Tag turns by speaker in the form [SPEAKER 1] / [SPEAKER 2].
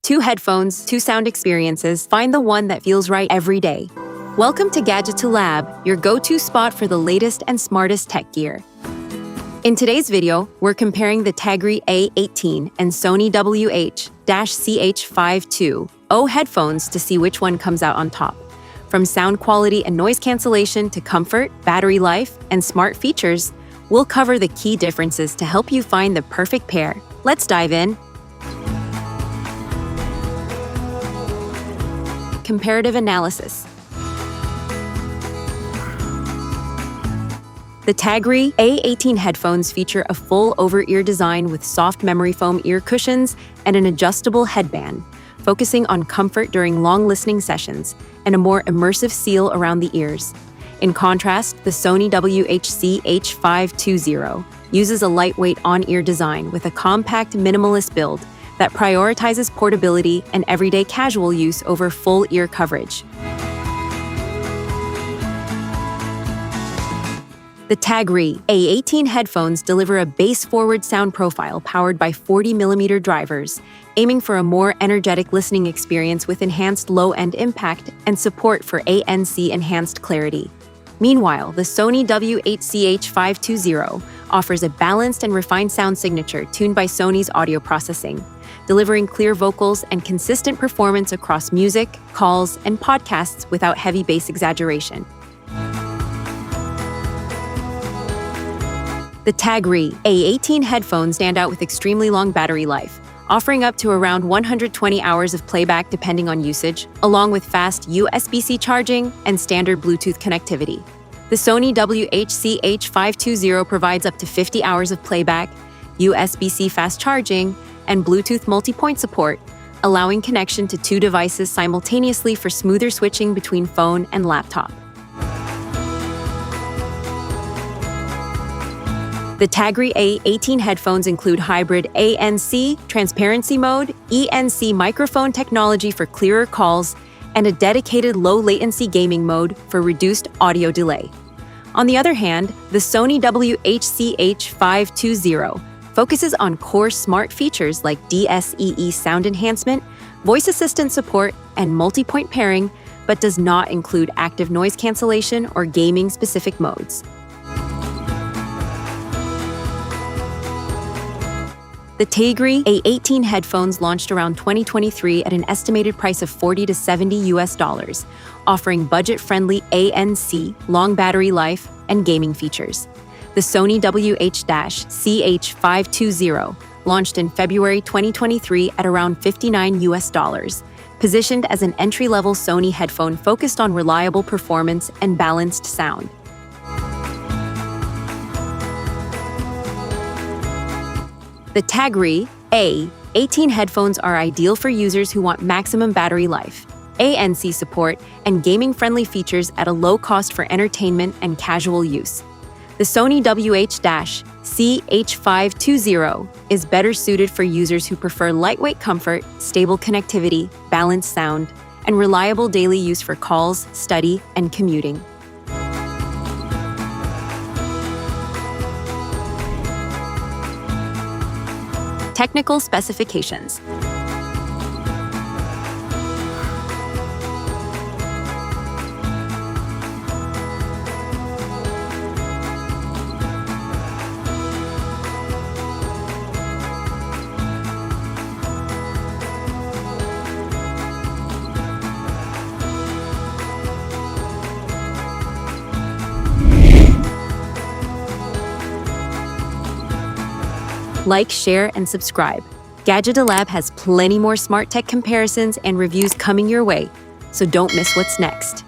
[SPEAKER 1] 2 headphones, 2 sound experiences. Find the one that feels right every day. Welcome to Gadgeto Lab, your go-to spot for the latest and smartest tech gear. In today's video, we're comparing the Tagry A18 and Sony CH520 headphones to see which one comes out on top. From sound quality and noise cancellation to comfort, battery life, and smart features, we'll cover the key differences to help you find the perfect pair. Let's dive in. Comparative analysis. The Tagry A18 headphones feature a full over-ear design with soft memory foam ear cushions and an adjustable headband, focusing on comfort during long listening sessions and a more immersive seal around the ears. In contrast, the Sony CH520 uses a lightweight on-ear design with a compact minimalist build that prioritizes portability and everyday casual use over full ear coverage. The Tagry A18 headphones deliver a bass-forward sound profile powered by 40mm drivers, aiming for a more energetic listening experience with enhanced low-end impact and support for ANC-enhanced clarity. Meanwhile, the Sony CH520 offers a balanced and refined sound signature tuned by Sony's audio processing, delivering clear vocals and consistent performance across music, calls, and podcasts without heavy bass exaggeration. The Tagry A18 headphones stand out with extremely long battery life, offering up to around 120 hours of playback depending on usage, along with fast USB-C charging and standard Bluetooth connectivity. The Sony CH520 provides up to 50 hours of playback, USB-C fast charging, and Bluetooth multi-point support, allowing connection to 2 devices simultaneously for smoother switching between phone and laptop. The Tagry A18 headphones include hybrid ANC transparency mode, ENC microphone technology for clearer calls, and a dedicated low-latency gaming mode for reduced audio delay. On the other hand, the Sony CH520 focuses on core smart features like DSEE sound enhancement, voice assistant support, and multi-point pairing, but does not include active noise cancellation or gaming-specific modes. The Tagry A18 headphones launched around 2023 at an estimated price of $40 to $70, offering budget-friendly ANC, long battery life, and gaming features. The Sony CH520 launched in February 2023 at around $59, positioned as an entry-level Sony headphone focused on reliable performance and balanced sound. The Tagry A18 headphones are ideal for users who want maximum battery life, ANC support, and gaming-friendly features at a low cost for entertainment and casual use. The Sony CH520 is better suited for users who prefer lightweight comfort, stable connectivity, balanced sound, and reliable daily use for calls, study, and commuting. Technical specifications. Like, share, and subscribe. Gadgeto Lab has plenty more smart tech comparisons and reviews coming your way, so don't miss what's next.